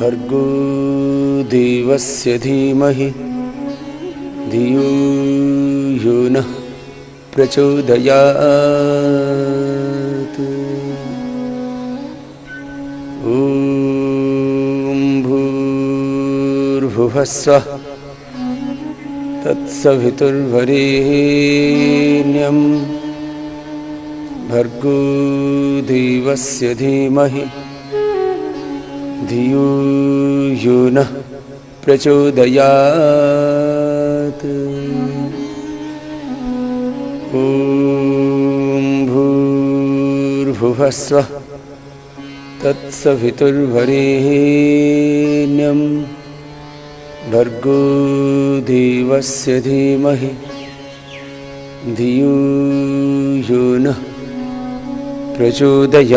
भर्गो देवस्य धीमहि धियो यो नः प्रचोदयात्। ॐ भूर्भुवः स्वः तत्सवितुर्वरेण्यं भर्गो देवस्य धीमहि धियो यो नः प्रचोदयात्। ॐ भूर्भुवः स्वः तत्सवितुर्वरेण्यं भर्गो देवस्य धीमहि धियो यो नः प्रचोदयात्।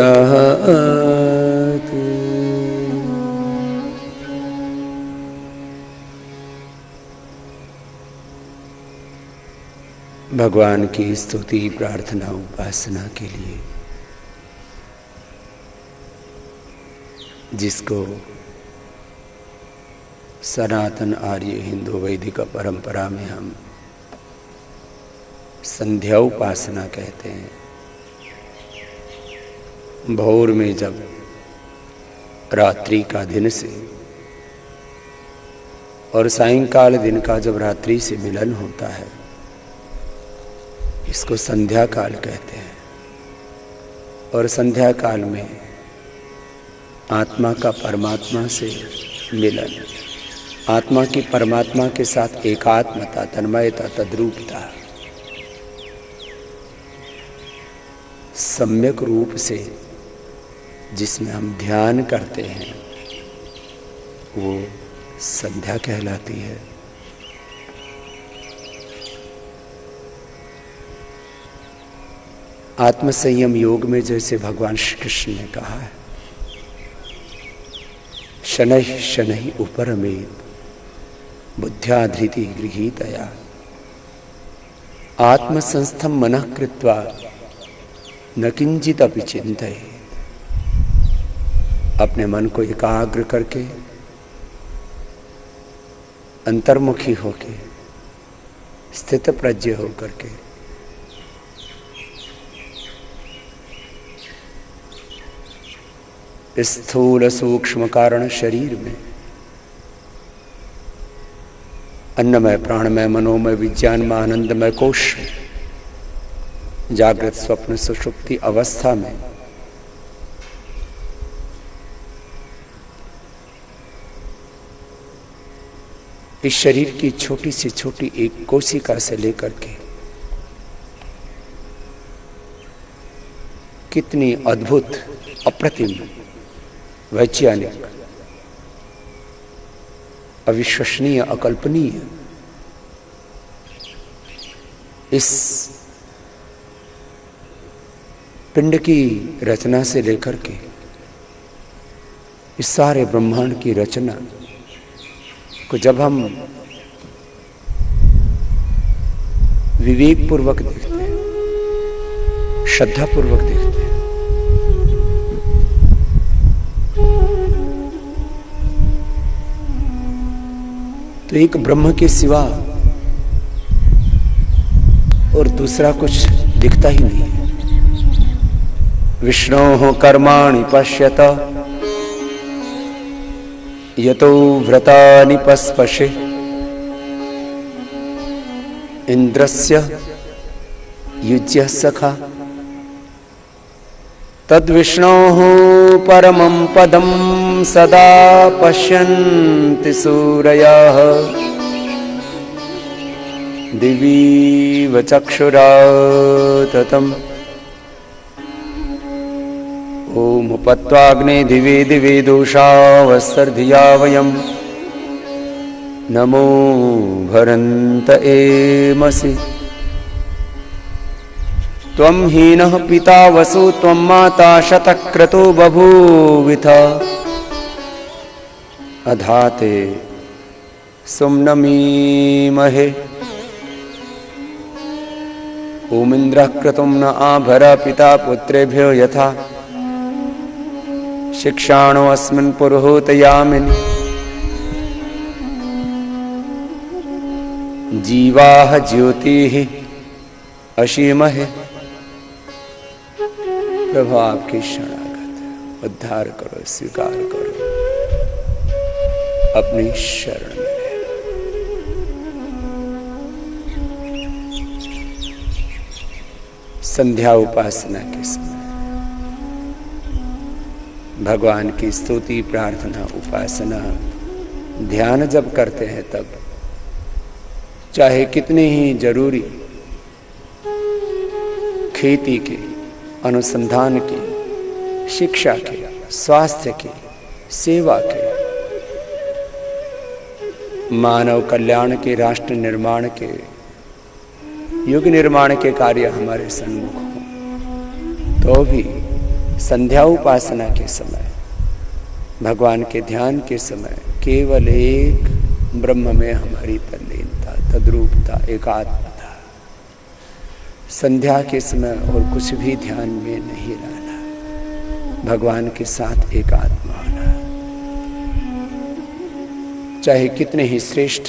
भगवान की स्तुति प्रार्थना उपासना के लिए जिसको सनातन आर्य हिंदू वैदिक परंपरा में हम संध्या उपासना कहते हैं। भोर में जब रात्रि का दिन से और सायंकाल दिन का जब रात्रि से मिलन होता है, इसको संध्या काल कहते हैं। और संध्या काल में आत्मा का परमात्मा से मिलन, आत्मा की परमात्मा के साथ एकात्मता, तन्मयता, तद्रूपता सम्यक रूप से जिसमें हम ध्यान करते हैं वो संध्या कहलाती है। आत्मसंयम योग में जैसे भगवान श्री कृष्ण ने कहा है, शनैः शनैः उपरमेत् बुद्ध्या धृति गृहीतया आत्मसंस्थं मनः कृत्वा न किंचित अपि चिन्तयेत्। अपने मन को एकाग्र करके, अंतर्मुखी होके, स्थित प्रज्ञ होकर के स्थूल सूक्ष्म कारण शरीर में अन्नमय, प्राणमय, मनोमय, विज्ञानमय, आनंदमय कोश जागृत, स्वप्न, सुषुप्ति अवस्था में इस शरीर की छोटी से छोटी एक कोशिका से लेकर के कितनी अद्भुत, अप्रतिम, वैज्ञानिक, अविश्वसनीय, अकल्पनीय इस पिंड की रचना से लेकर के इस सारे ब्रह्मांड की रचना को जब हम विवेक पूर्वक देखते हैं, श्रद्धा पूर्वक देखते हैं, तो एक ब्रह्म के सिवा और दूसरा कुछ दिखता ही नहीं है। विष्णोः कर्माणि पश्यत यतो व्रतानि पस्पशे इंद्रस्य युज्यः सखा तद्विष्णोः परमं पदं सदा पश्यन्ति सूरयः दिवीव चक्षुराततम्। ओम उपत्वाग्ने दिवे दिवे दोषावसर्धिया वयम् नमो भरन्त एमसि। त्वं हीनः पिता वसु त्वं माता शतक्रतो बभूविथ अधाते सुम्नमीमहे। ओमिन्द्रः क्रतुं न आभर पिता पुत्रेभ्यो यथा शिक्षाणो अस्मिन् पुरोहितयामिनि जीवाः ज्योतिः असीमः। प्रभु आपकी शरणागत, उद्धार करो, स्वीकार करो, अपनी शरण में। संध्या उपासना के समय भगवान की स्तुति, प्रार्थना, उपासना, ध्यान जब करते हैं तब चाहे कितने ही जरूरी खेती के, अनुसंधान की, शिक्षा के, स्वास्थ्य की, सेवा के, मानव कल्याण के, राष्ट्र निर्माण के, युग निर्माण के कार्य हमारे सन्मुख हों, तो भी संध्या उपासना के समय, भगवान के ध्यान के समय केवल एक ब्रह्म में हमारी तल्लीनता, तद्रूपता, एकात्मता, संध्या के समय और कुछ भी ध्यान में नहीं रहना, भगवान के साथ एकात्म होना। चाहे कितने ही श्रेष्ठ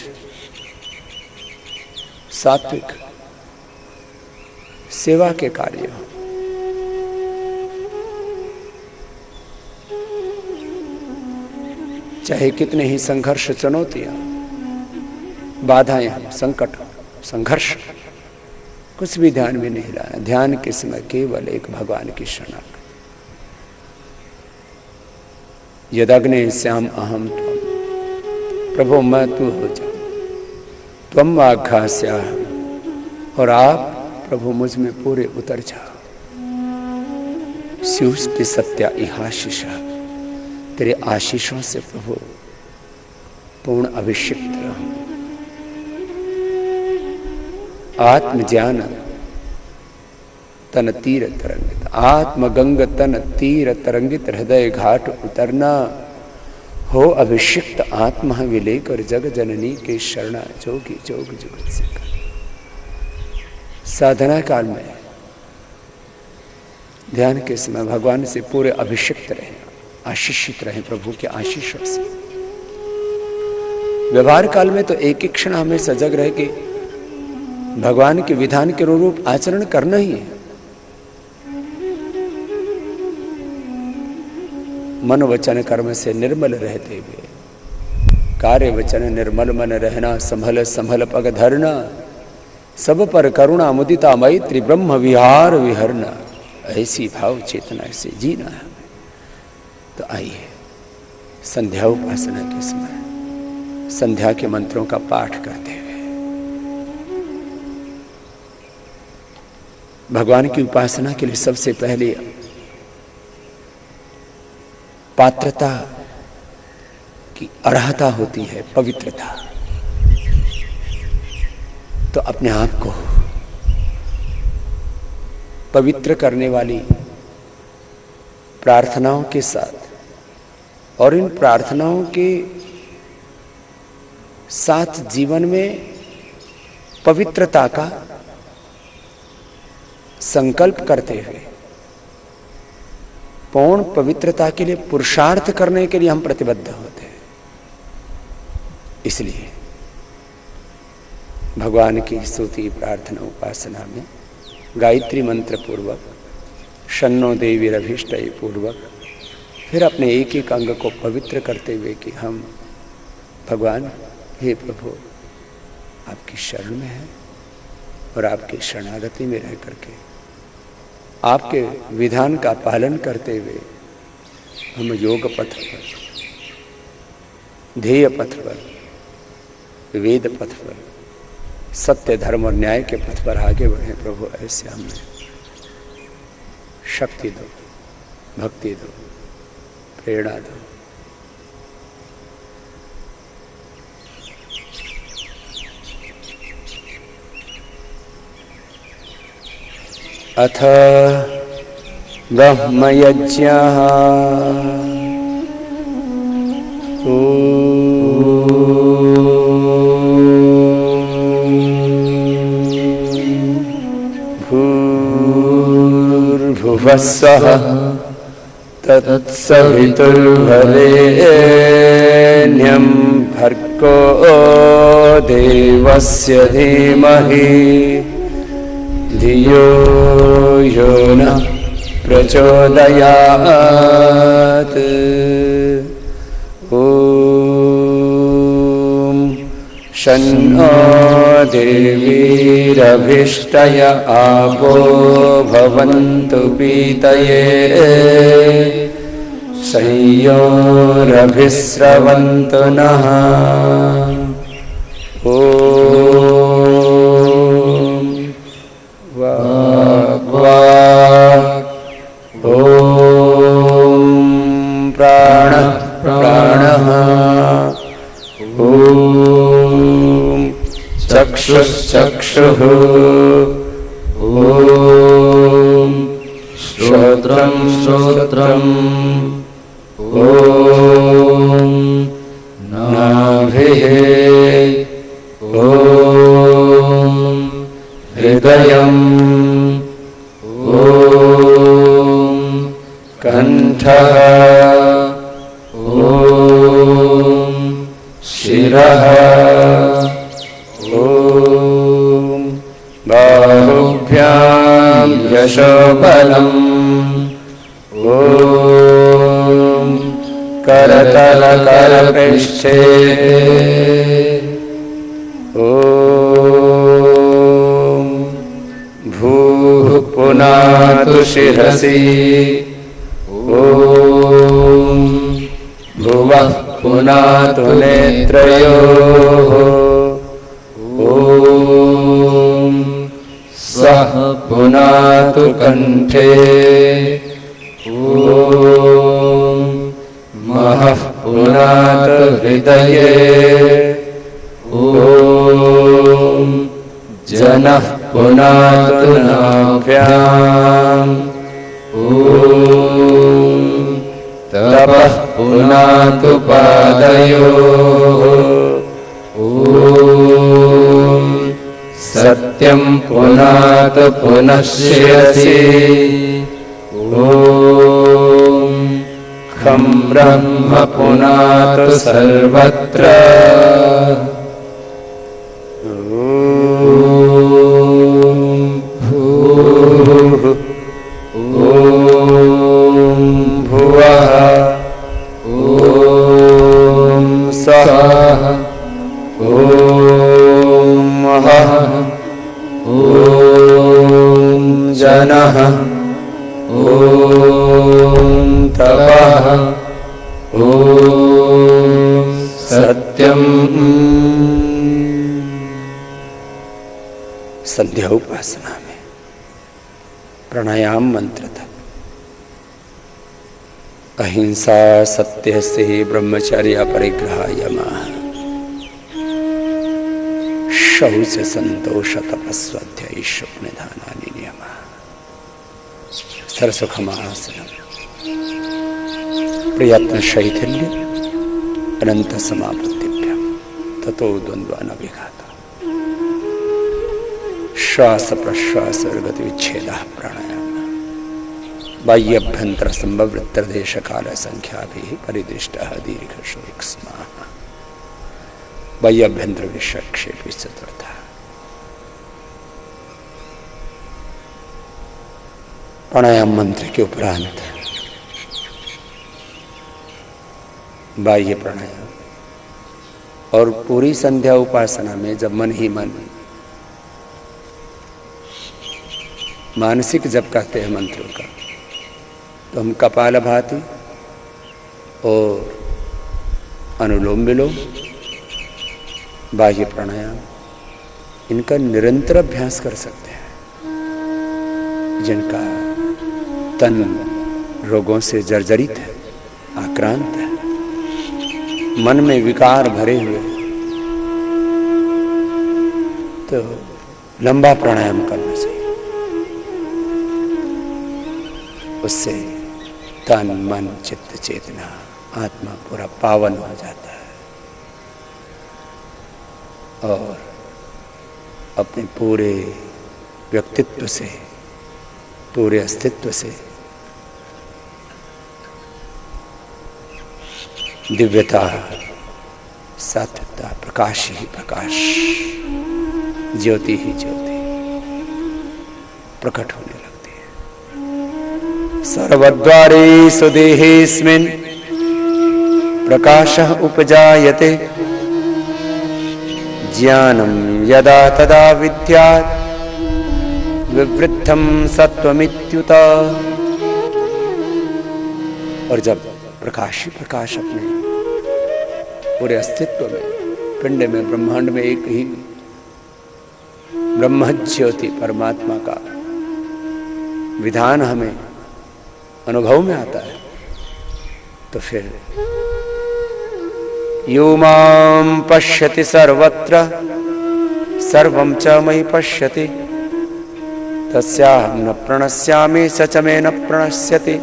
सात्विक सेवा के कार्य हो, चाहे कितने ही संघर्ष, चुनौतियां, बाधाएं, संकट, संघर्ष, कुछ भी ध्यान में नहीं रहा। ध्यान के समय केवल एक भगवान की शरणागति। यदग्ने श्याम अहम त्वम, प्रभु मैं तू हो जा, त्वम आघास्या, और आप प्रभु मुझ में पूरे उतर जाओ। स्युष्टि सत्या इहाशिषा, तेरे आशीषों से प्रभु पूर्ण अभिषिक्त रहो। आत्मज्ञान तन तीर तरंगित, आत्मगंग तन तीर तरंगित, हृदय घाट उतरना हो अभिषिक्त आत्मा विलेक, और जग जननी के शरणा जोगी जोग जुगत से कर। साधना काल में ध्यान के समय भगवान से पूरे अभिषिक्त रहे, आशीषित रहे प्रभु के आशीषों से। व्यवहार काल में तो एक एक क्षण हमें सजग रह के भगवान के विधान के अनुरूप आचरण करना ही है। मन वचन कर्म से निर्मल रहते हुए, कार्य वचन निर्मल मन रहना, संभल संभल पग धरना, सब पर करुणा मुदिता मैत्री, ब्रह्म विहार विहरना, ऐसी भाव चेतना से जीना है। तो आइए संध्या उपासना के समय संध्या के मंत्रों का पाठ करते हुए भगवान की उपासना के लिए सबसे पहले पात्रता की अर्हता होती है, पवित्रता। तो अपने आप को पवित्र करने वाली प्रार्थनाओं के साथ और इन प्रार्थनाओं के साथ जीवन में पवित्रता का संकल्प करते हुए पूर्ण पवित्रता के लिए पुरुषार्थ करने के लिए हम प्रतिबद्ध होते हैं। इसलिए भगवान की स्तुति, प्रार्थना, उपासना में गायत्री मंत्र पूर्वक, शन्नो देवी रभिष्टय पूर्वक, फिर अपने एक एक अंग को पवित्र करते हुए कि हम भगवान, हे प्रभु, आपकी शरण में हैं और आपकी शरणागति में रह करके आपके विधान का पालन करते हुए हम योग पथ पर, ध्येय पथ पर, वेद पथ पर, सत्य, धर्म और न्याय के पथ पर आगे बढ़े। प्रभु ऐसे हमें शक्ति दो, भक्ति दो, प्रेरणा दो। अथ ब्रह्मयज्ञः भूर्भुवस्सुः तत्सवितुर्वरेण्यं भर्गो देवस्य धीमहि धियो यो नः प्रचोदयात्। ॐ शन्नो देवीरभिष्टय आपो भवन्तु पीतये संयोरभिस्रवन्तु नः। ॐ ॐ प्राणः प्राणः। ॐ चक्षुश्चक्षुः। ॐ श्रोत्रं श्रोत्रम्। ॐ नाभिः। ॐ हृदयम्। ॐ कण्ठः। ॐ शिरः। ॐ बाहुभ्यां यशोबलम्। ॐ करतलकरपृष्ठे। ॐ भूः पुनातु शिरसि। ॐ भुवः पुनातु नेत्रयोः। ॐ स्वः पुनातु कण्ठे। ॐ महः पुनातु हृदये। ॐ जनः पुनातु नाभ्याम्। ॐ तपः पुनातु पादयोः। ॐ सत्यं पुनातु पुनः शिरसि। ॐ खं ब्रह्म पुनातु सर्वत्र। ॐ भूः। ॐ भुवः। ॐ स्वः। ॐ महः। ॐ जनः। ॐ तपः। ॐ सत्यम्। संध्या उपासना में प्राणायाम मंत्र था। अहिंसा सत्य से ब्रह्मचर्य परिग्रह यमः शौच संतोष तपस्वाध्याय स्वप्नधानानि नियमः सरसुखमासनम् प्रयत्न शैथिल्य अनंत समापत्तिभ्यं ततो द्वंद्वान विघाता श्वास प्रश्वास गति विच्छेद प्राणायाम बाह्यभ्यंतर संभवृत्तदेश काल संख्या भी परिदृष्ट दीर्घ सूक्ष्म बाह्यभ्यंतर विषक्षेप चतुर्थ। प्राणायाम मंत्र के उपरांत बाह्य प्राणायाम और पूरी संध्या उपासना में जब मन ही मन मानसिक जप करते हैं मंत्रों का, तो हम कपालभाति और अनुलोम विलोम बाह्य प्राणायाम इनका निरंतर अभ्यास कर सकते हैं। जिनका तन रोगों से जर्जरित है, आक्रांत है, मन में विकार भरे हुए, तो लंबा प्राणायाम करना चाहिए। उससे तन मन चित्त चेतना आत्मा पूरा पावन हो जाता है और अपने पूरे व्यक्तित्व से, पूरे अस्तित्व से दिव्यता, सात्विकता, प्रकाश ही प्रकाश, ज्योति ही ज्योति प्रकट होने लगती है। सर्वद्वारेषु देहेऽस्मिन् प्रकाशः उपजायते, ज्ञानं यदा तदा विद्यात् विवृद्धं सत्वमित्युत। और जब प्रकाश ही प्रकाश अपने पूरे अस्तित्व में, पिंड में, ब्रह्मांड में एक ही ब्रह्म ज्योति परमात्मा का विधान हमें अनुभव में आता है, तो फिर यो मां पश्यति सर्वत्र सर्वं च मयि पश्यति, तस्याहं न प्रणश्यामि स च मे न प्रणश्यति।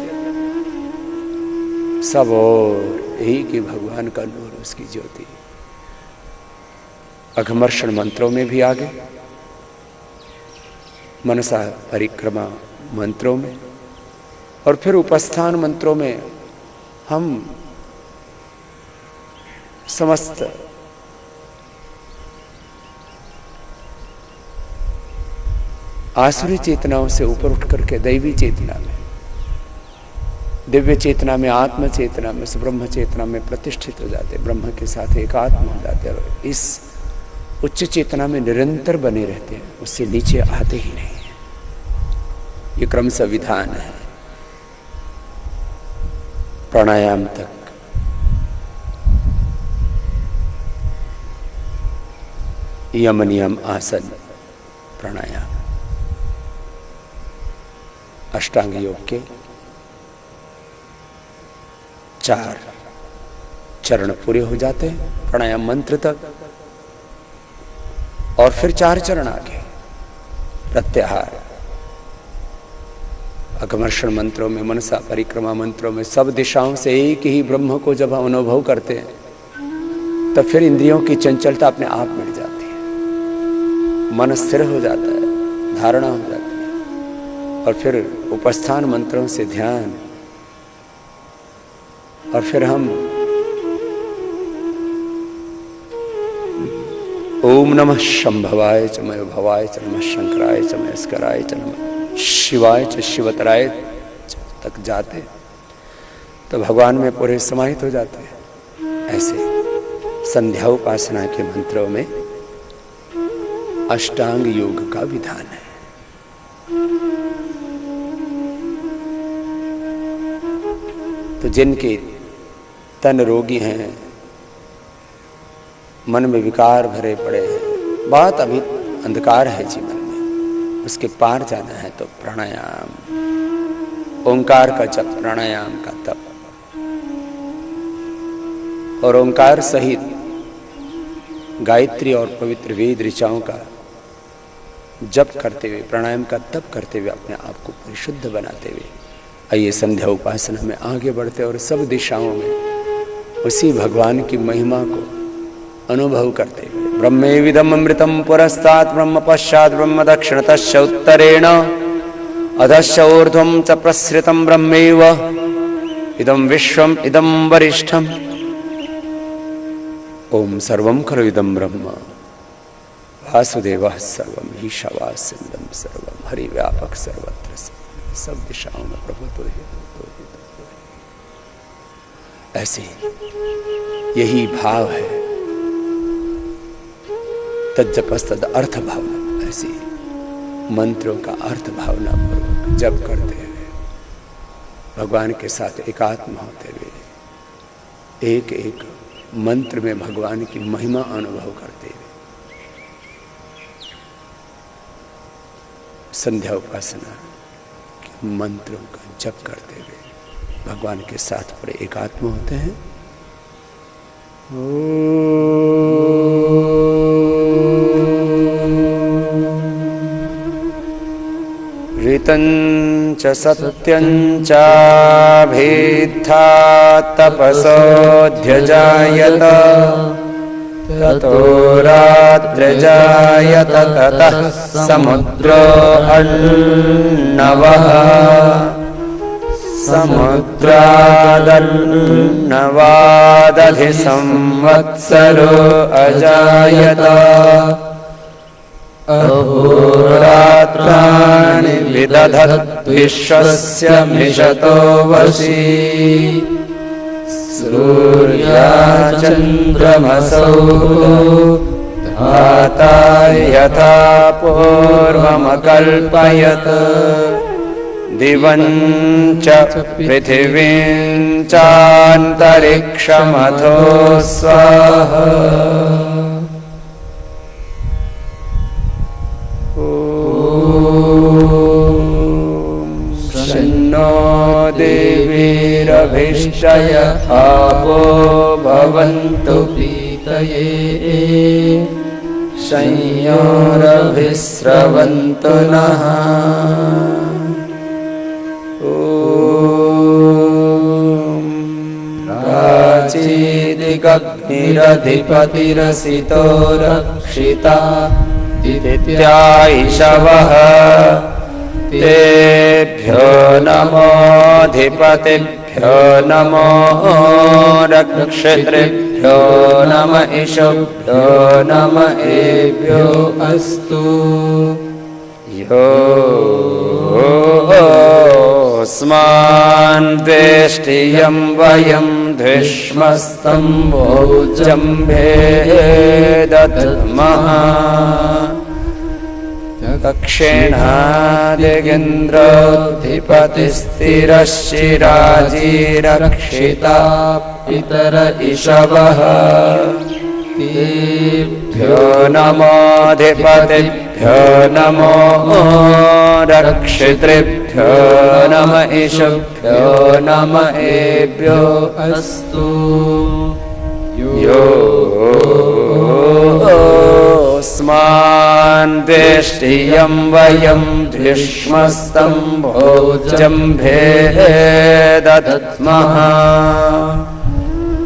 सब और एक ही भगवान का नूर, उसकी ज्योति अघमर्षण मंत्रों में भी आगे, मनसा परिक्रमा मंत्रों में, और फिर उपस्थान मंत्रों में हम समस्त आसुरी चेतनाओं से ऊपर उठ करके दैवी चेतना में, दिव्य चेतना में, आत्म चेतना में, ब्रह्म चेतना में प्रतिष्ठित हो जाते, ब्रह्म के साथ एकात्म हो जाते और इस उच्च चेतना में निरंतर बने रहते हैं, उससे नीचे आते ही नहीं। ये क्रम संविधान है। प्राणायाम तक यम नियम आसन प्राणायाम, अष्टांग योग के 4 चरण पूरे हो जाते हैं प्राणायाम मंत्र तक, और फिर 4 चरण आगे प्रत्याहार, अघमर्षण मंत्रों में, मनसा परिक्रमा मंत्रों में, सब दिशाओं से एक ही ब्रह्म को जब हम अनुभव करते हैं, तब फिर इंद्रियों की चंचलता अपने आप मिट जाती है, मन स्थिर हो जाता है, धारणा हो जाती है, और फिर उपस्थान मंत्रों से ध्यान, और फिर हम ओम नमः शंभवाय च मय भवाय च नमः शंकराय च मयस्कराय च नमः शिवाय च शिवतराय तक जाते, तो भगवान में पूरे समाहित हो जाते हैं। ऐसे संध्या उपासना के मंत्रों में अष्टांग योग का विधान है। तो जिनके तन रोगी हैं, मन में विकार भरे पड़े हैं, बहुत अभी अंधकार है जीवन में, उसके पार जाना है तो प्राणायाम, ओंकार का जप, प्राणायाम का तप, और ओंकार सहित गायत्री और पवित्र वेद ऋचाओं का जप करते हुए, प्राणायाम का तप करते हुए अपने आप को परिशुद्ध बनाते हुए आइए संध्या उपासना में आगे बढ़ते और सब दिशाओं में उसी भगवान की महिमा को अनुभव करते हुए, ब्रह्मेविदम् अमृतम पुरस्तात् ब्रह्म पश्चात् ब्रह्म दक्षिणतश्च उत्तरेण अधश्च ऊर्ध्वं च प्रसृतं ब्रह्मैव इदं विश्वम् इदं वरिष्ठम्। ओम सर्वं खलु इदं ब्रह्म वासुदेवः सर्वं ईशावास्यं सर्वं हरिव्यापक सर्वत्र, सब दिशाओं में प्रभु तो ही। ऐसे यही भाव है तज्जपस्तद अर्थ भावना, ऐसी मंत्रों का अर्थ भावना पूर्वक जप करते हुए, भगवान के साथ एकात्म होते हुए, एक एक मंत्र में भगवान की महिमा अनुभव करते हुए संध्या उपासना के मंत्रों का जप करते हुए भगवान के साथ पूरे एकात्म होते हैं। ऋतं च सत्यं च भेद्धा तपसोऽध्यजायत, ततो रात्रिजायत ततः समुद्रो अर्णवः, समुद्रादन्नवादधि संवत्सरो अजायत अहोरात्राणि विदधत् विश्वस्य मिषतो वशी सूर्याचन्द्रमसौ धाता यथा पूर्वमकल्पयत् दिवं च पृथिवीं चान्तरिक्षमथो स्वाहा शन्नो देवीरभिष्टय आपो भवन्तु पीतये संयोरभिस्रवन्तु नः प्राचीदिगग्निरधिपतिरसितो रक्षिता दित्यायिषवः तेभ्यो नमोऽधिपतिभ्यो नमो रक्षितृभ्यो नम इषुभ्यो नम एभ्यो अस्तु योऽस्मान् द्वेष्टियं वयं ध्विष्मस्तम्भोजम्भे दद्मः दक्षिणादिगेन्द्रोऽधिपतिस्थिरशिराजीरक्षिता पितर इषवः तेभ्यो नमोऽधिपतिभ्यो नमो रक्षितृभ्यो नम इषुभ्यो नम एभ्यो अस्तु योऽस्मान् द्वेष्टियं वयं ध्विष्मस्तम्भोजम्भे दद्मः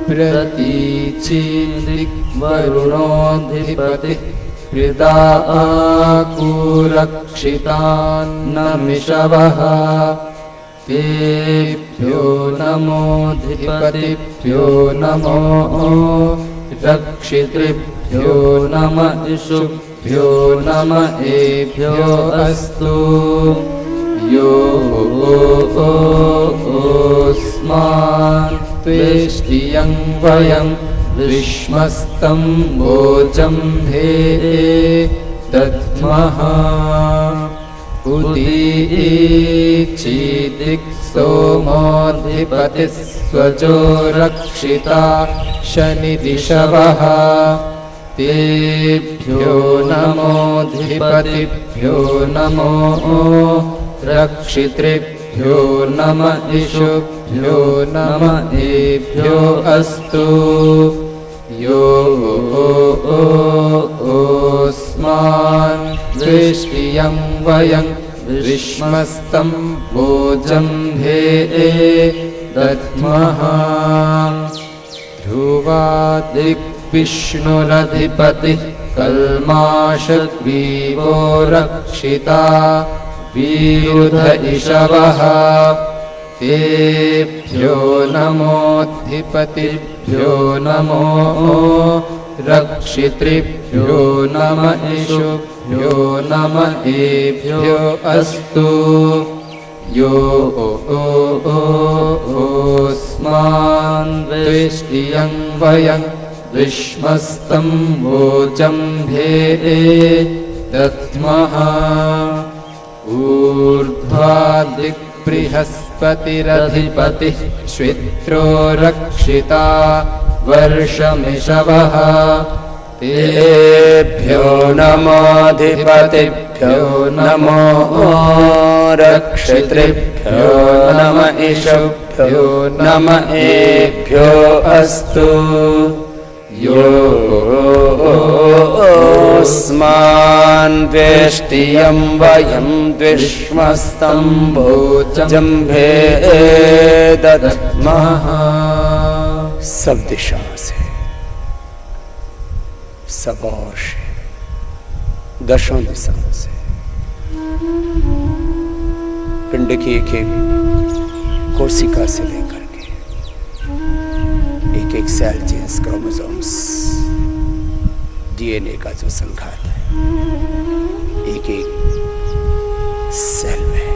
प्रतीचीदिग्वरुणोऽधिपतिः हृदाकुरक्षितान्नमिषवः तेभ्यो नमोऽधिपतिभ्यो नमो रक्षितृभ्यो नम इषुभ्यो नम एभ्यो अस्तु योऽस्मान् द्वेष्टियं वयं विष्मस्तम्भोजम्भे दद्मः उदीचीदिक्सोमोऽधिपतिः स्वजो रक्षिता शनिदिशवः तेभ्यो नमोऽधिपतिभ्यो नमो रक्षितृभ्यो नम इषुभ्यो नम एभ्यो अस्तु योऽस्मान् द्वेष्टियं वयं विष्मस्तम्भोजम्भे दद्मः ध्रुवादिग्विष्णुरधिपतिः कल्माषग्रीवो रक्षिता वीरुध इषवः तेभ्यो नमोऽधिपतिभ्यो नमो रक्षितृभ्यो नम इषुभ्यो नम एभ्यो अस्तु योऽस्मान् द्वेष्टियं वयं विष्मस्तम्भोजम्भे दद्मः ऊर्ध्वादिक्बृहस्पतिरधिपतिः श्वित्रो रक्षिता वर्षमिषवः तेभ्यो नमोऽधिपतिभ्यो नमो रक्षितृभ्यो नम इषुभ्यो नम एभ्यो अस्तु योऽस्मान् द्वेष्टियं वयं द्विष्मस्तम्भोजम्भे दद्मः। सब दिशाओं से, सब ओर से, दशों दिशाओं से पिंड की एक एक कोशिका से लेकर के एक एक सेल जीन्स क्रोमोसोम्स डीएनए का जो संघात है, एक एक सेल में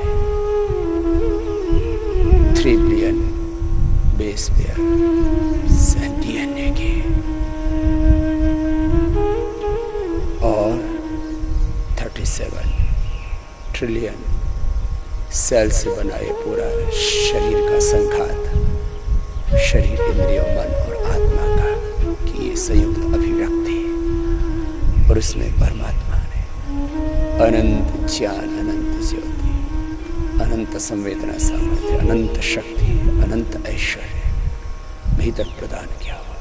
3 billion base pair cell DNA के और 37 ट्रिलियन सेल से बना ये पूरा शरीर का संघात, शरीर, इंद्रियों, मन और आत्मा का कि ये संयुक्त अभिव्यक्ति है। और उसमें परमात्मा ने अनंत ज्ञान, अनंत ज्योति, अनंत संवेदना सामर्थ्य, अनंत शक्ति, अनंत ऐश्वर्य भीतर प्रदान किया हुआ।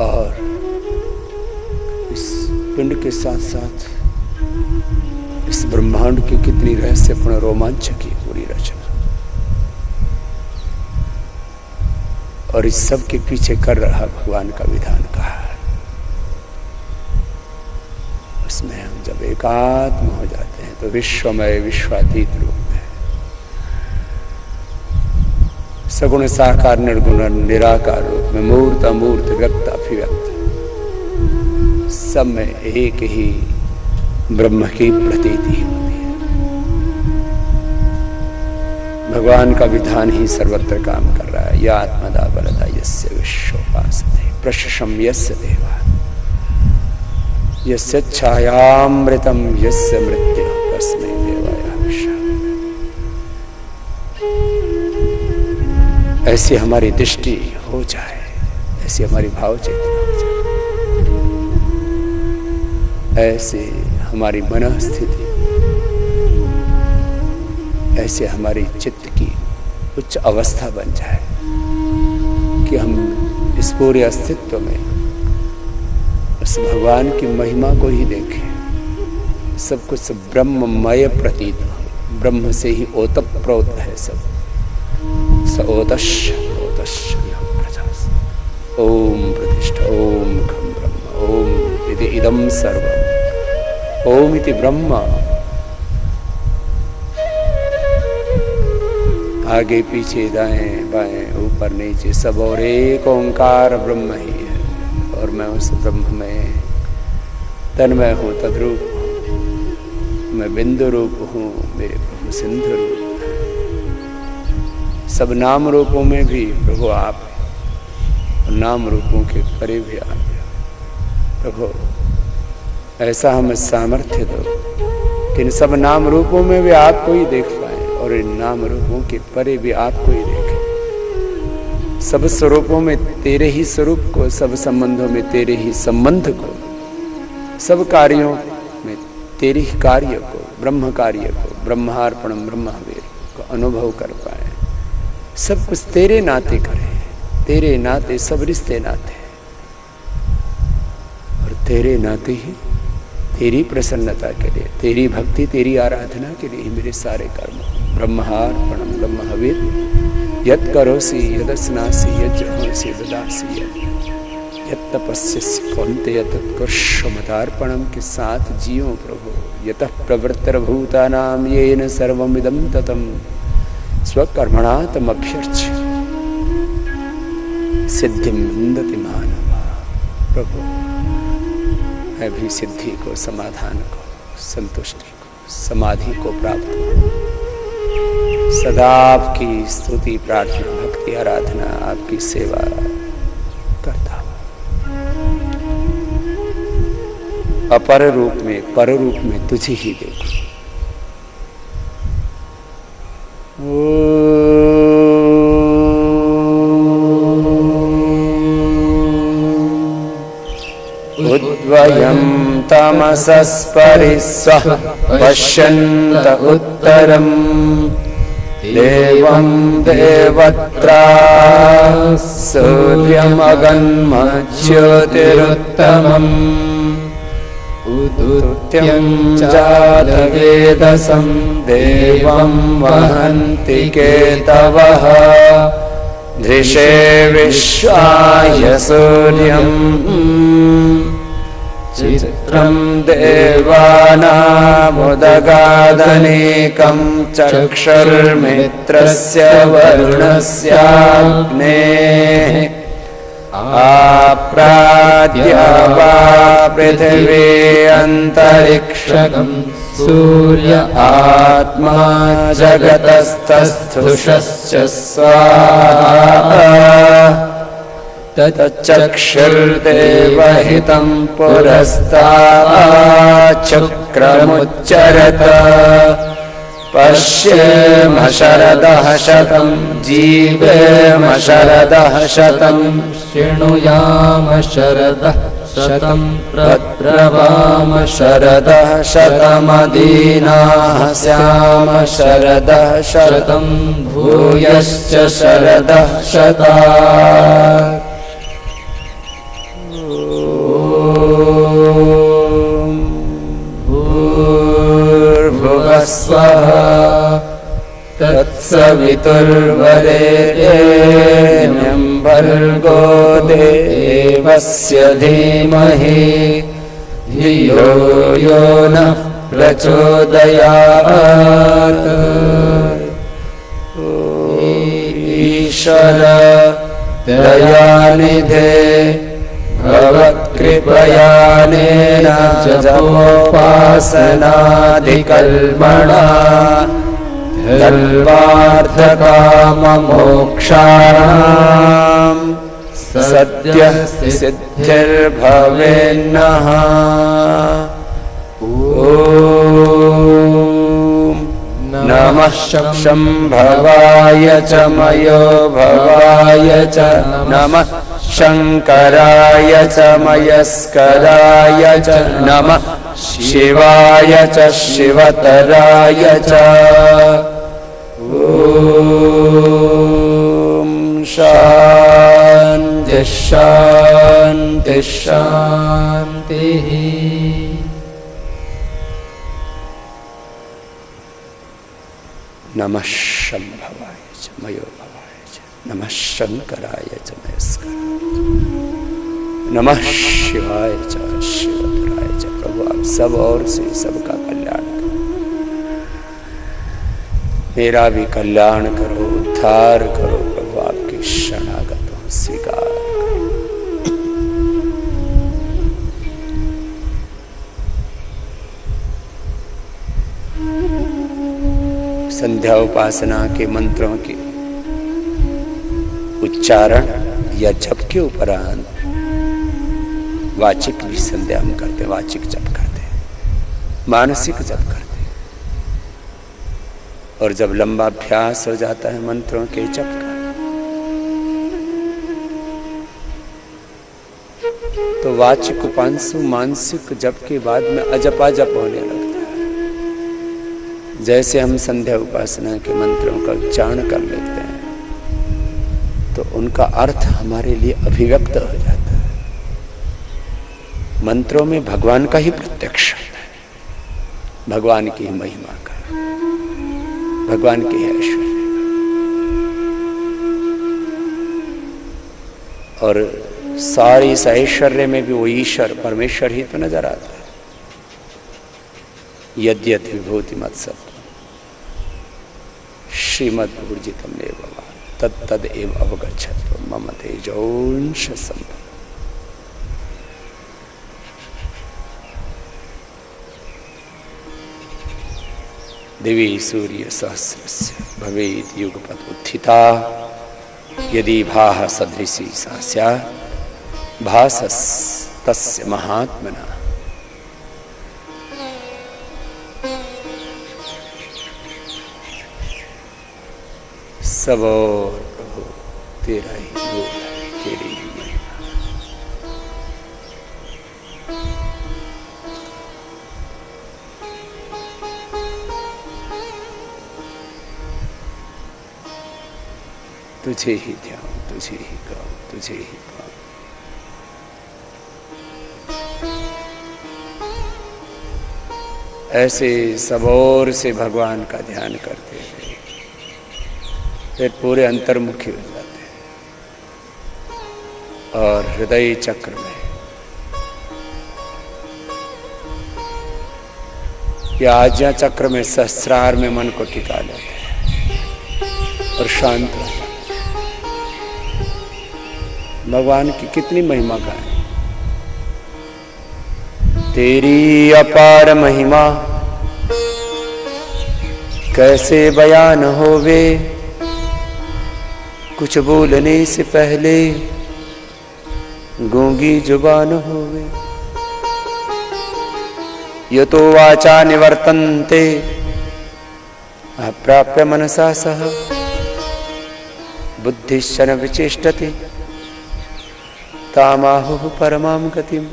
और इस पिंड के साथ साथ इस ब्रह्मांड की कितनी रहस्यपूर्ण रोमांचक की पूरी रचना, और इस सब के पीछे कर रहा भगवान का विधान कहा है। उसमें हम जब एकात्म हो जाते हैं तो विश्वमय, विश्वातीत रूप में सगुण साकार निर्गुण निराकार रूप में मूर्त अमूर्त व्यक्त अभिव्यक्त सब में एक ही ब्रह्म की प्रतीति होती है। भगवान का विधान ही सर्वत्र काम कर रहा है। या आत्मदा बलदा यस्य विश्वोपासते प्रशशम यस्य देवा यस्य छायामृतम यस्य मृत्यु तस्मै देवाय हविषा। ऐसी हमारी दृष्टि हो जाए, ऐसी हमारी भाव चेतना हो जाए, ऐसे हमारी मन स्थिति, ऐसे हमारी चित्त की उच्च अवस्था बन जाए कि हम इस पूरे अस्तित्व में उस भगवान की महिमा को ही देखें। सब कुछ ब्रह्ममय प्रतीत हो, ब्रह्म से ही ओतप्रोत है सब। स ओतश्य प्रोतश्य प्रजास ओम प्रतिष्ठा ओम खम ब्रह्म ओम इति इदं सर्वम् ओम इति ब्रह्म। आगे पीछे दाएं बाएं ऊपर नीचे सब और एक ओंकार ब्रह्म ही है। और मैं उस ब्रह्म में तन्मय हूँ, तद्रूप हूँ, मैं बिंदु रूप हूँ, मेरे प्रभु सिंधु रूप है। सब नाम रूपों में भी प्रभु आप, नाम रूपों के परे भी आप प्रभु। ऐसा हमें सामर्थ्य दो कि इन सब नाम रूपों में भी आपको ही देख पाए और इन नाम रूपों के परे भी आपको ही देखें। सब स्वरूपों में तेरे ही स्वरूप को, सब संबंधों में तेरे ही संबंध को, सब कार्यों में तेरे ही कार्य को, ब्रह्म कार्य को, ब्रह्मार्पणम ब्रह्महविर को अनुभव कर पाए। सब कुछ तेरे नाते करें, तेरे नाते सब रिश्ते नाते, और तेरे नाते ही तेरी प्रसन्नता के लिए, तेरी भक्ति, तेरी आराधना के लिए मेरे सारे कर्म। ब्रह्मार्पणम ब्रह्महविर यत् करोसि यदस्नासि यज्जहोसि ददासि यत् तपस्यसि कौन्तेय तत्कुर्ष्व मतार्पणम के साथ जियो प्रभु। यतः प्रवृत्तिर्भूतानां येन सर्वमिदं ततं स्वकर्मणा तमभ्यर्च्य सिद्धिं विन्दति मानव। प्रभु मैं भी सिद्धि को, समाधान को, संतुष्टि को, समाधि को प्राप्त करूं। सदा आपकी स्तुति, प्रार्थना, भक्ति, आराधना, आपकी सेवा करता हूं। अपर रूप में, पर रूप में तुझे ही देखूं। उद्वयं तमसस्परिस्वः पश्यन्त उत्तरम् देवं देवत्रा सूर्यमगन्मज्योतिरुत्तमम् उदुत्यं जातवेदसं देवं वहन्ति केतवः दृशे विश्वाय सूर्यम् चित्रं नेत्रं देवानामुदगादनेकं चक्षुर्मित्रस्य वरुणस्याग्नेः आप्राद्या वा पृथिवी अन्तरिक्षं सूर्य आत्मा जगतस्तस्थुषश्च स्वाहा तच्चक्षुर्देवहितं पुरस्ताच्छुक्रमुच्चरत पश्येम शरदः शतं जीवेम शरदः शतं शृणुयाम शरदः शतं प्रब्रवाम शरदः शतमदीनाः स्याम शरदः शतं भूयश्च शरदः शतात् भूर्भुवस्वः तत्सवितुर्वरेण्यं भर्गो देवस्य धीमहि धियो यो नः प्रचोदयात् ईश्वर दयानिधे भवत्कृपयानेन जपोपासनाधिकल्मषा धर्मार्थकाममोक्षाणां सद्यः सिद्धिर्भवेन्नः ॐ नमः शम्भवाय च मयो भवाय च नमः शङ्कराय च मयस्कराय च नमः शिवाय च शिवतराय च ॐ शान्ति शान्ति शान्तिः। नमः शम्भवाय च मयो भवाय च नमः शङ्कराय च मयस्कराय च नमः शिवाय च शिवतराय च। प्रभु आप सब और से सबका कल्याण करो, मेरा भी कल्याण करो, उद्धार करो प्रभु। आपकी शरणागत हूं, स्वीकार करो। संध्या उपासना के मंत्रों के उच्चारण या जप के उपरांत वाचिक भी संध्या हम करते, वाचिक जप करते, मानसिक जप करते। और जब लंबा अभ्यास हो जाता है मंत्रों के जप का, तो वाचिक उपांशु मानसिक जप के बाद में अजपा जप होने लगता है। जैसे हम संध्या उपासना के मंत्रों का उच्चारण कर लेते हैं तो उनका अर्थ हमारे लिए अभिव्यक्त हो जाता है। मंत्रों में भगवान का ही प्रत्यक्ष है, भगवान की महिमा का, भगवान के ऐश्वर्य का। और सारी इस ऐश्वर्य में भी वो ईश्वर परमेश्वर ही तो नजर आता है। यद्यत विभूति मत्सव श्रीमद्भूर्जितम एव तत्तद एव अवगच्छत मम तेजोंश संभव। दिवि सूर्य सहस्रस्य भवेत् युगपत् उत्थिता यदि भाः सदृशी सा स्यात् भासस्तस्य महात्मना। सब और प्रभु तेरा ही बोल है, तेरी ही महिमा। तुझे ही ध्यान, तुझे ही गाओ, तुझे ही पाओ। ऐसे सब और से भगवान का ध्यान करते हैं, फिर पूरे अंतर्मुखी हो जाते हैं और हृदय चक्र में या आज्ञा चक्र में सहस्रार में मन को टिका लेते हैं और शांत हो जाते। भगवान की कितनी महिमा का है। तेरी अपार महिमा कैसे बयान होवे, कुछ बोलने से पहले गूंगी जुबान होवे। यो तो वाचा निवर्तन्ते अप्राप्य मनसा सह, बुद्धिश्चन विचेष्टते तामाहुः परमां गतिम्।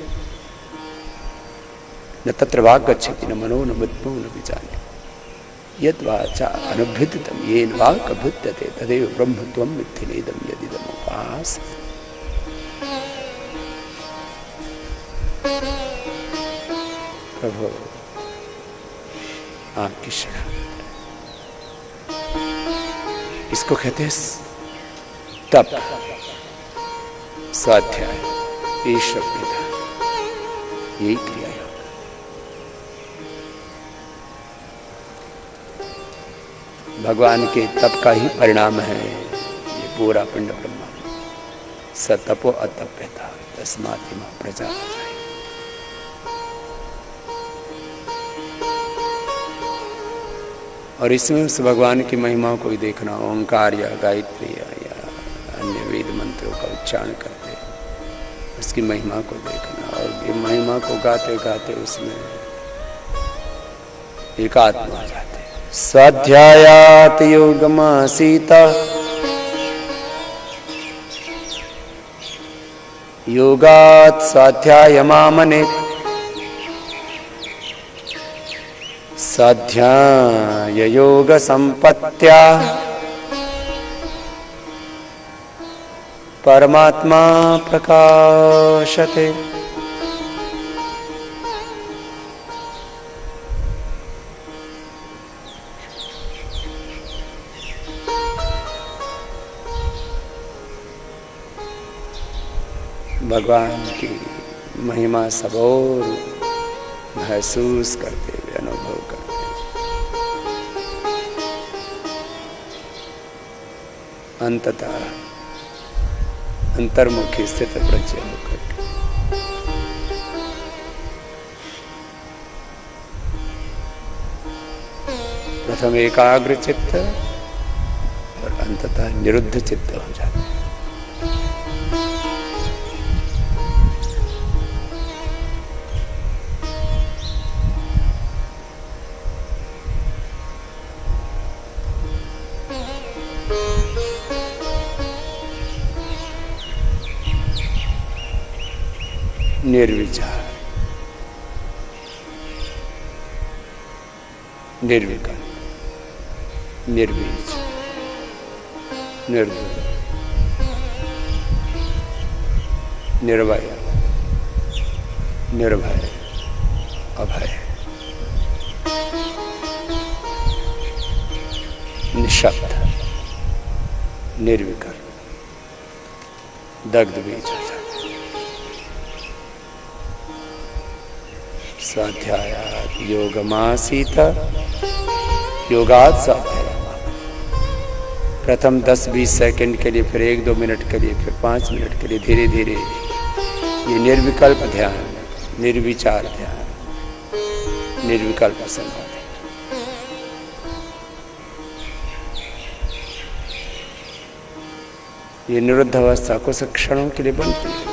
न तत्र वाक् गच्छति न मनो न बुद्धो न विचारे, यद् वाचा अनुभिद्यतं येन वाक् अभ्युद्यते तदेव ब्रह्मत्वं विद्धि नेदं यदिदम् उपासते। प्रभु आपकी शरण, इसको कहते हैं तप, स्वाध्याय, ईश्वर विधान, यही क्रिया योग। भगवान के तप का ही परिणाम है ये पूरा पिंड ब्रह्मांड। स तपो अतप्यता तस्मात् इमा प्रजा। और इसमें उस भगवान की महिमा को ही देखना, ओंकार या गायत्री या अन्य वेद मंत्रों का उच्चारण करते उसकी महिमा को देखना, और ये महिमा को गाते गाते उसमें एकात्म हो जाते। स्वाध्यायात योगमासीता, योगात् स्वाध्यायमामने, स्वाध्याय योग संपत्त्या परमात्मा प्रकाशते। भगवान की महिमा सब और महसूस करते हुए, अनुभव करते हुए अंततः अंतर्मुखी स्थित प्रज्ञ होकर प्रथम एकाग्र चित्त और अंततः निरुद्ध चित्त हो जाते हैं। निर्विचार, निर्विकल्प, निर्बीज, निर्दोष, निर्वय, निर्भय, अभय, निशब्द, निर्विकल्प, दग्ध बीज हो जाता। स्वाध्यायात योगमासीत, योगात स्वाध्याय। प्रथम 10-20 सेकंड के लिए, फिर 1-2 मिनट के लिए, फिर 5 मिनट के लिए, धीरे धीरे ये निर्विकल्प ध्यान, निर्विचार ध्यान, निर्विकल्प समाधि। ये निरुद्ध अवस्था कुछ क्षणों के लिए बनती है,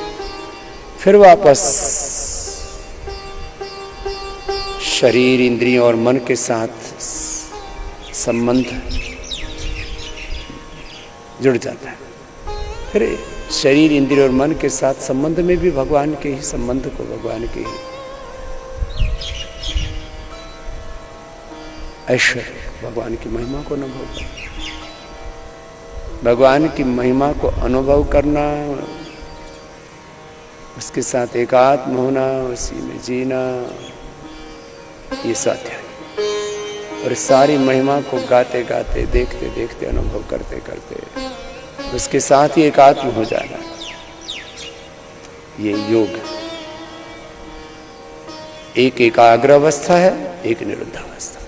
फिर वापस शरीर, इंद्रियों और मन के साथ संबंध जुड़ जाता है। फिर शरीर, इंद्रिय और मन के साथ संबंध में भी भगवान के ही संबंध को, भगवान के ही ऐश्वर्य, भगवान की महिमा को अनुभव करना। भगवान की महिमा को अनुभव करना, उसके साथ एकात्म होना, उसी में जीना, ये स्वाध्याय। और सारी महिमा को गाते गाते, देखते देखते, अनुभव करते करते उसके साथ ही एकात्म हो जाना, ये योग। एक एकाग्र अवस्था है, एक निरुद्ध अवस्था।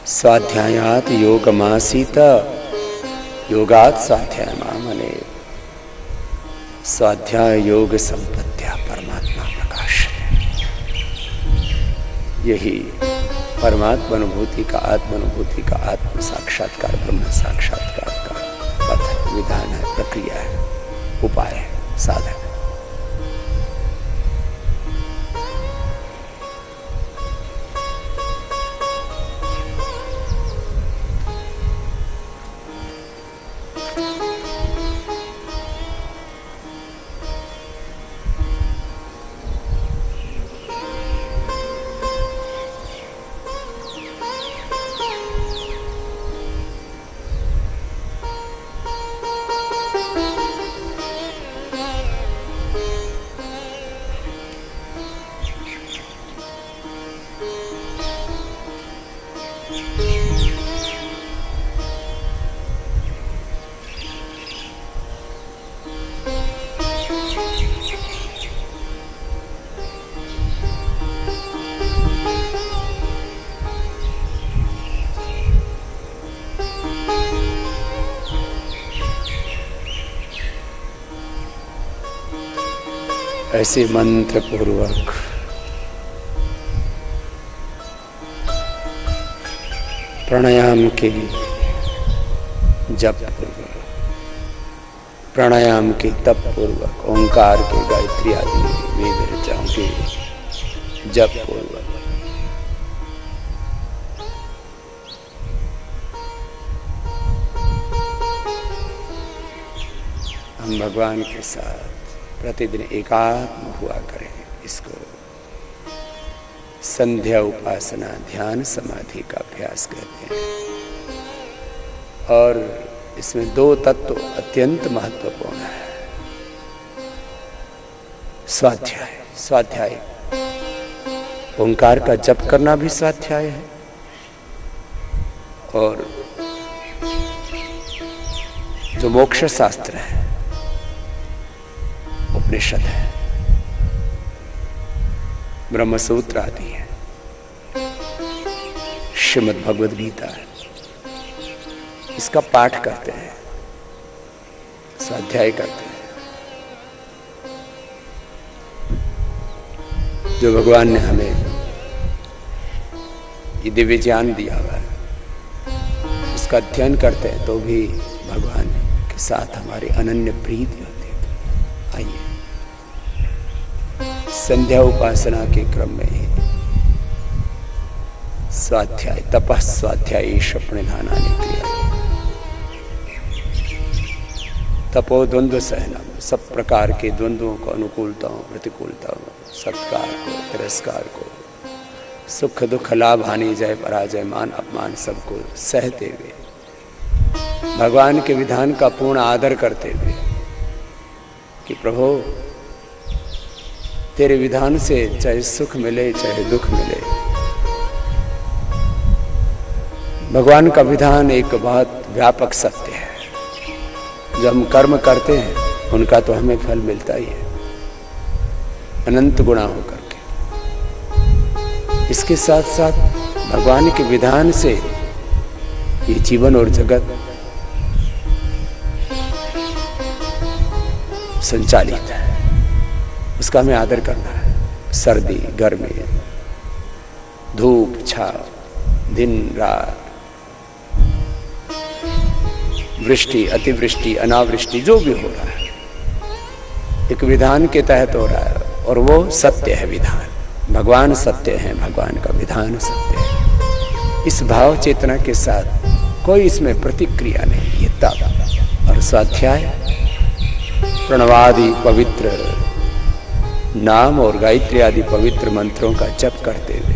स्वाध्यायात योगमासीत योगात स्वाध्याय मामने। स्वाध्याय योग संपत्तिया परमात्मा प्रकाश। यही परमात्मा अनुभूति का, आत्मानुभूति का, आत्म साक्षात्कार, ब्रह्म साक्षात्कार का पथ, विधान है, प्रक्रिया है, उपाय है, साधन है। ऐसे मंत्र पूर्वक प्राणायाम के जप पूर्वक, प्राणायाम के तप पूर्वक, ओंकार के, गायत्री आदि वेद ऋचाओं के जप पूर्वक हम भगवान के साथ प्रतिदिन एकात्म हुआ करें। इसको संध्या उपासना, ध्यान, समाधि का अभ्यास कहते हैं। और इसमें दो तत्व अत्यंत महत्वपूर्ण है। स्वाध्याय, स्वाध्याय ओंकार का जप करना भी स्वाध्याय है, और जो मोक्ष शास्त्र है, उपनिषद है, ब्रह्मसूत्र आदि है, श्रीमद् भगवद गीता है, इसका पाठ करते हैं, स्वाध्याय करते हैं। जो भगवान ने हमें ये दिव्य ज्ञान दिया हुआ है, उसका अध्ययन करते हैं तो भी भगवान के साथ हमारी अनन्य प्रीति होती है। आइए संध्या उपासना के क्रम में ही स्वाध्याय, तपः स्वाध्यायेश प्रणिधानानि क्रिया, तपो द्वंद्व सहनम, सब प्रकार के द्वंद्वों को, अनुकूलताओं, प्रतिकूलताओं, सत्कार को, तिरस्कार को, सुख दुख, लाभ हानि, जय पराजय, मान अपमान, सबको सहते हुए भगवान के विधान का पूर्ण आदर करते हुए कि प्रभु तेरे विधान से चाहे सुख मिले चाहे दुख मिले, भगवान का विधान एक बहुत व्यापक सत्य है। जो हम कर्म करते हैं उनका तो हमें फल मिलता ही है, अनंत गुणा होकर के। इसके साथ साथ भगवान के विधान से ये जीवन और जगत संचालित है, उसका हमें आदर करना है। सर्दी, गर्मी, धूप, छाव, दिन रात, वृष्टि, अतिवृष्टि, अनावृष्टि, जो भी हो रहा है एक विधान के तहत हो रहा है, और वो सत्य है। विधान भगवान सत्य है, भगवान का विधान सत्य है। इस भाव चेतना के साथ कोई इसमें प्रतिक्रिया नहीं, ये तप। और स्वाध्याय प्रणवादि पवित्र नाम और गायत्री आदि पवित्र मंत्रों का जप करते हुए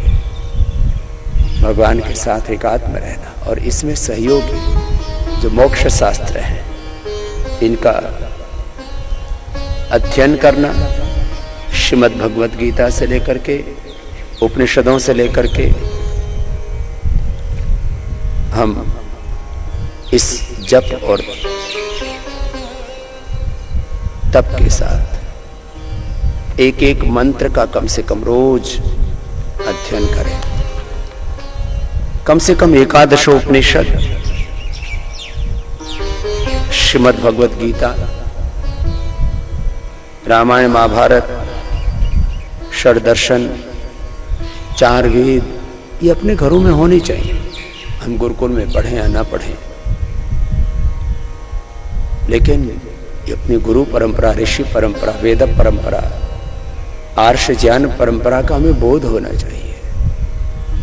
भगवान के साथ एकात्म रहना, और इसमें सहयोगी जो मोक्ष शास्त्र है इनका अध्ययन करना, श्रीमद् भगवद गीता से लेकर के, उपनिषदों से लेकर के हम इस जप और तप के साथ एक एक मंत्र का कम से कम रोज अध्ययन करें। कम से कम एकादशोपनिषद, श्रीमद् भगवद गीता, रामायण महाभारत, षडदर्शन, 4 वेद, ये अपने घरों में होनी चाहिए। हम गुरुकुल में पढ़ें या ना पढ़ें, लेकिन ये अपनी गुरु परंपरा, ऋषि परंपरा, वेद परंपरा, आर्ष ज्ञान परंपरा का हमें बोध होना चाहिए।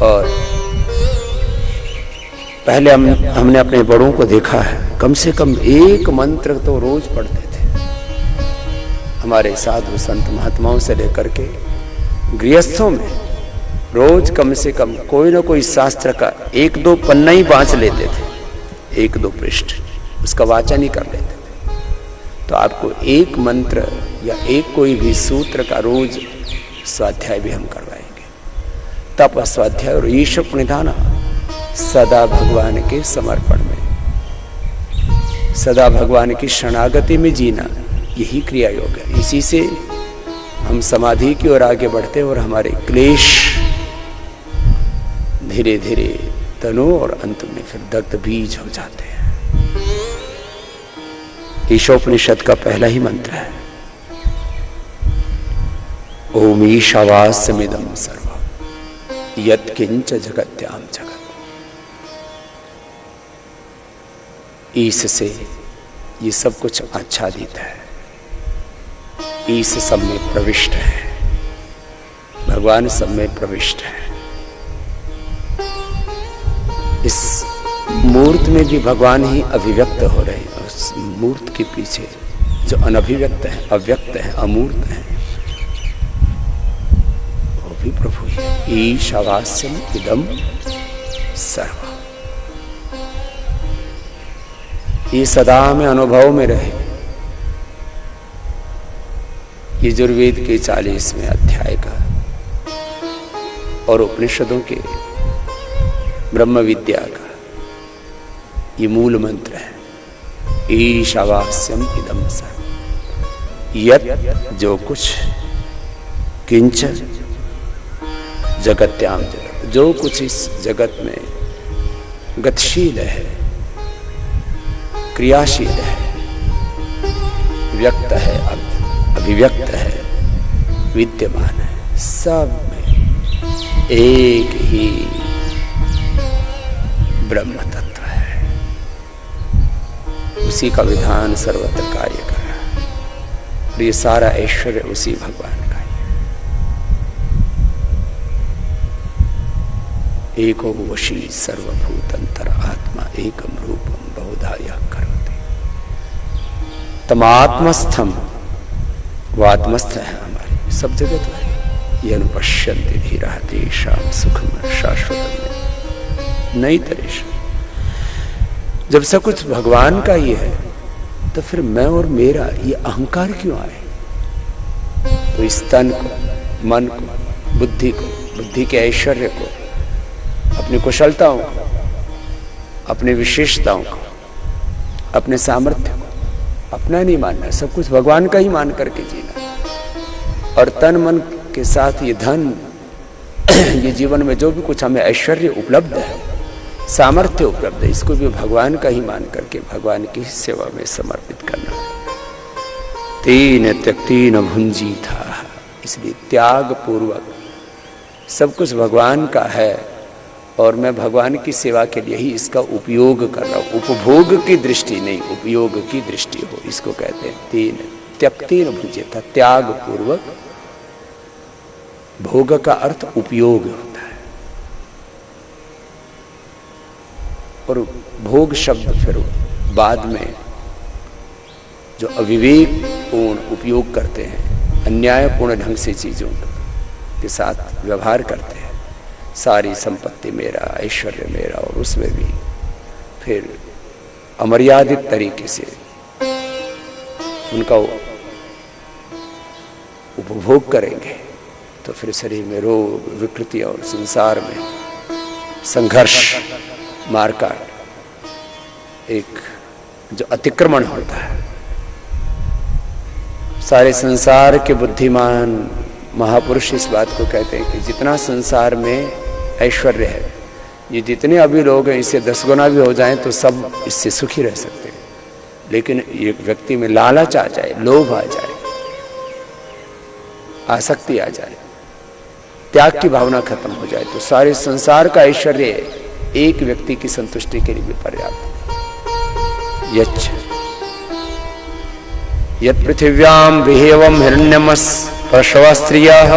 और पहले हमने अपने बड़ों को देखा है, कम से कम एक मंत्र तो रोज पढ़ते थे। हमारे साधु संत महात्माओं से लेकर के गृहस्थों में रोज कम से कम कोई ना कोई शास्त्र का 1-2 पन्ना ही बाँच लेते थे, 1-2 पृष्ठ उसका वाचन ही कर लेते थे। तो आपको एक मंत्र या एक कोई भी सूत्र का रोज स्वाध्याय भी हम करवाएंगे। तप स्वाध्याय और ईश प्रणिधान सदा भगवान के समर्पण में, सदा भगवान की शरणागति में जीना, यही क्रिया योग है। इसी से हम समाधि की ओर आगे बढ़ते हैं और हमारे क्लेश धीरे धीरे तनु और अंत में फिर दग्ध बीज हो जाते हैं। ईशोपनिषद का पहला ही मंत्र है, ओम ईशावास्यमिदं सर्वं यत्किंच जगत्याम जगत। ईश से ये सब कुछ आच्छादित है, ईश सब में प्रविष्ट है, भगवान सब में प्रविष्ट है। इस मूर्त में भी भगवान ही अभिव्यक्त हो रहे हैं। उस मूर्त के पीछे जो अनभिव्यक्त है, अव्यक्त है, अमूर्त है, वो भी प्रभु ही। ईशावास्यम इदम सर्वम्। ये सदा में अनुभव में रहे। ये यजुर्वेद के 40वें अध्याय का और उपनिषदों के ब्रह्म विद्या का ये मूल मंत्र है, ईशावास्यम इदं सर्वम्। यत् जो कुछ, किंच जगत्याम जगत, जो कुछ इस जगत में गतिशील है, क्रियाशील है, व्यक्त है, अभिव्यक्त है, विद्यमान है, सब में एक ही ब्रह्म तत्व है। उसी का विधान सर्वत्र कार्य कर रहा है और ये सारा ऐश्वर्य उसी भगवान का ही है। एको वशी सर्वभूतंतर आत्मा एकम रूपम बहुधा यः करोति। तमात्मस्थम, वो आत्मस्थ है हमारे, सब जगह तो है। ये अनुपश्यन्ति धीराः तेषां सुखम शाश्वतम् नहीं तरेश। जब सब कुछ भगवान का ही है तो फिर मैं और मेरा ये अहंकार क्यों आए? तो इस तन को, मन को, बुद्धि के ऐश्वर्य को, अपनी कुशलताओं को, अपनी विशेषताओं को, अपने सामर्थ्य को अपना नहीं मानना, सब कुछ भगवान का ही मान करके जीना। और तन मन के साथ ये धन, ये जीवन में जो भी कुछ हमें ऐश्वर्य उपलब्ध है, सामर्थ्य उपलब्ध है, इसको भी भगवान का ही मान करके भगवान की सेवा में समर्पित करना। तेन त्यक्तेन भुंजी था, इसलिए त्याग पूर्वक सब कुछ भगवान का है और मैं भगवान की सेवा के लिए ही इसका उपयोग कर रहा हूँ। उपभोग की दृष्टि नहीं, उपयोग की दृष्टि हो, इसको कहते हैं तेन त्यक्तेन भुंजी था। त्याग पूर्वक, भोग का अर्थ उपयोग होता है और भोग शब्द फिर बाद में जो अविवेकपूर्ण उपयोग करते हैं, अन्यायपूर्ण ढंग से चीजों के साथ व्यवहार करते हैं, सारी संपत्ति मेरा, ऐश्वर्य मेरा, और उसमें भी फिर अमर्यादित तरीके से उनका उपभोग करेंगे तो फिर शरीर में रोग, विकृति और संसार में संघर्ष, मारकाट, एक जो अतिक्रमण होता है, सारे संसार के बुद्धिमान महापुरुष इस बात को कहते हैं कि जितना संसार में ऐश्वर्य है, ये जितने अभी लोग हैं इससे 10 गुना भी हो जाएं तो सब इससे सुखी रह सकते हैं। लेकिन एक व्यक्ति में लालच आ जाए, लोभ आ जाए, आसक्ति आ जाए, त्याग की भावना खत्म हो जाए, तो सारे संसार का ऐश्वर्य एक व्यक्ति की संतुष्टि के लिए भी पर्याप्त है। यच्च यत् पृथिव्याम विहेवम हिरण्यमस पशव स्त्रियः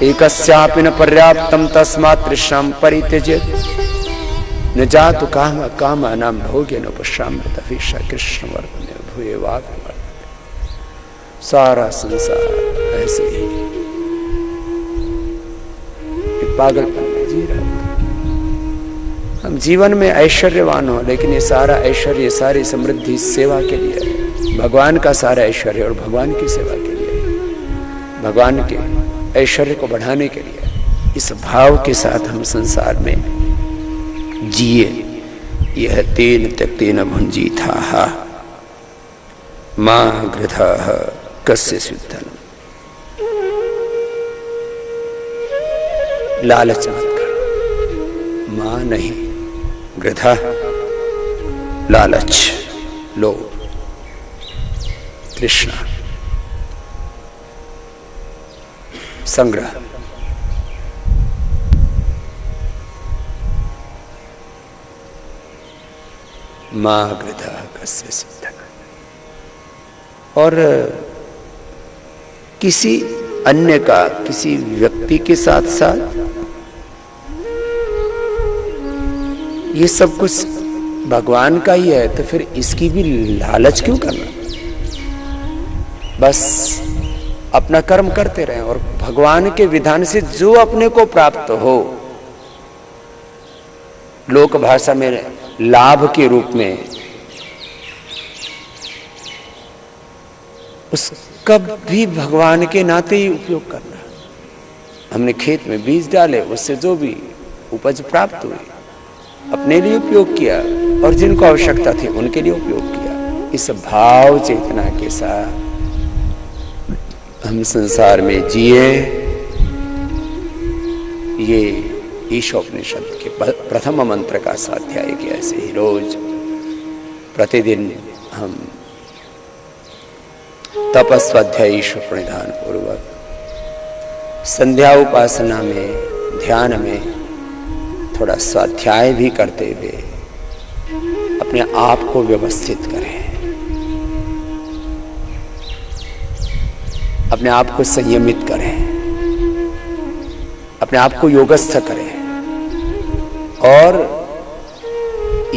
एकस्यापि न पर्याप्तम तस्मात् तृष्णाम परित्यजेत् न जातु काम कामानां भोगेन उपश्राम्यत फिशा कृष्ण वर्तने भूयेवापि वर्तते। सारा संसार ऐसे ही पागलपन में जी रहा है। हम जीवन में ऐश्वर्यवान हो, लेकिन ये सारा ऐश्वर्य, सारी समृद्धि सेवा के लिए है। भगवान का सारा ऐश्वर्य और भगवान की सेवा के लिए, भगवान के ऐश्वर्य को बढ़ाने के लिए। इस भाव के साथ हम संसार में जिए। यह तेन त्यक्तेन भुंजीथा मां गृधः कस्य स्युद्धनम्। लालच मत करो, मां नहीं, गृधा लालच, लोभ, तृष्णा, संग्रह। मां गृधा कस्य स्युद्धनम्। और किसी अन्य का, किसी व्यक्ति के साथ साथ ये सब कुछ भगवान का ही है, तो फिर इसकी भी लालच क्यों करना? बस अपना कर्म करते रहें और भगवान के विधान से जो अपने को प्राप्त हो, लोक भाषा में लाभ के रूप में, उसका भी भगवान के नाते ही उपयोग करना। हमने खेत में बीज डाले, उससे जो भी उपज प्राप्त हुई अपने लिए उपयोग किया, और जिनको आवश्यकता थी उनके लिए उपयोग किया। इस भाव चेतना के साथ हम संसार में जिए। ये ईशोपनिषद के प्रथम मंत्र का स्वाध्याय कि ऐसे ही रोज प्रतिदिन हम तपस्वाध्याय ईश्वर प्रणिधान पूर्वक संध्या उपासना में, ध्यान में थोड़ा स्वाध्याय भी करते हुए अपने आप को व्यवस्थित करें, अपने आप को संयमित करें, अपने आप को योगस्थ करें। और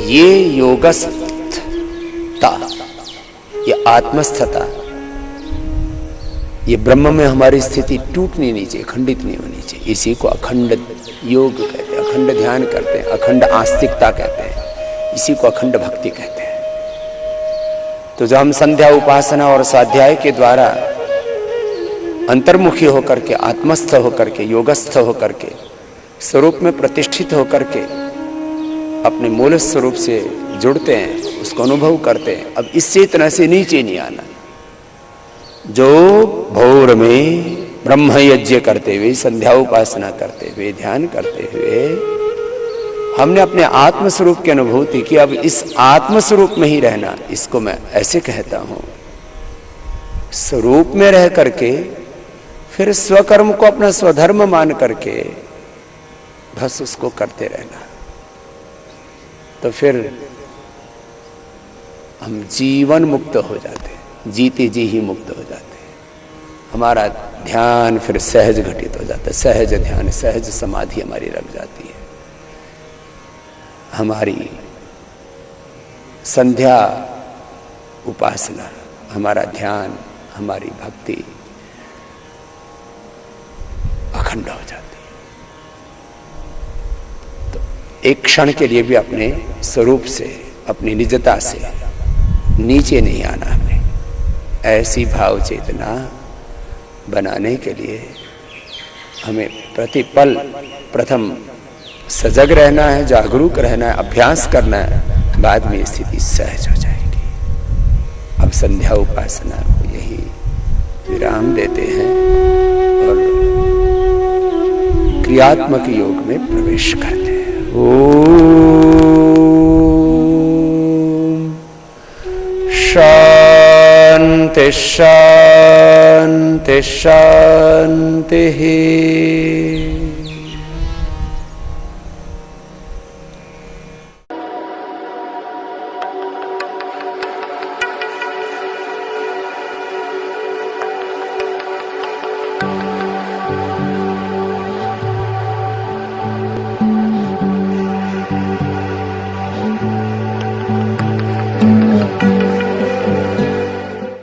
ये योगस्थता, ये आत्मस्थता, ये ब्रह्म में हमारी स्थिति टूटनी नहीं चाहिए, खंडित नहीं होनी चाहिए। इसी को अखंड योग कहते हैं, अखंड ध्यान करते हैं, अखंड आस्तिकता कहते हैं, इसी को अखंड भक्ति कहते हैं। तो जब हम संध्या उपासना और स्वाध्याय के द्वारा अंतर्मुखी होकर के, आत्मस्थ होकर के, योगस्थ होकर के, स्वरूप में प्रतिष्ठित होकर के अपने मूल स्वरूप से जुड़ते हैं, उसको अनुभव करते हैं, अब इस चेतना से नीचे नहीं आना। जो भोर में ब्रह्म यज्ञ करते हुए, संध्या उपासना करते हुए, ध्यान करते हुए हमने अपने आत्म स्वरूप की अनुभूति की, अब इस आत्म स्वरूप में ही रहना, इसको मैं ऐसे कहता हूं। स्वरूप में रह करके फिर स्वकर्म को अपना स्वधर्म मान करके बस उसको करते रहना, तो फिर हम जीवन मुक्त हो जाते हैं, जीते जी ही मुक्त हो जाते हैं। हमारा ध्यान फिर सहज घटित हो जाता है, सहज ध्यान, सहज समाधि हमारी लग जाती है। हमारी संध्या उपासना, हमारा ध्यान, हमारी भक्ति अखंड हो जाती है। तो एक क्षण के लिए भी अपने स्वरूप से, अपनी निजता से नीचे नहीं आना। हमें ऐसी भाव चेतना बनाने के लिए हमें प्रतिपल प्रथम सजग रहना है, जागरूक रहना है, अभ्यास करना है, बाद में स्थिति सहज हो जाएगी। अब संध्या उपासना को यही विराम देते हैं और क्रियात्मक योग में प्रवेश करते हैं। ओम शांति शांति शांति।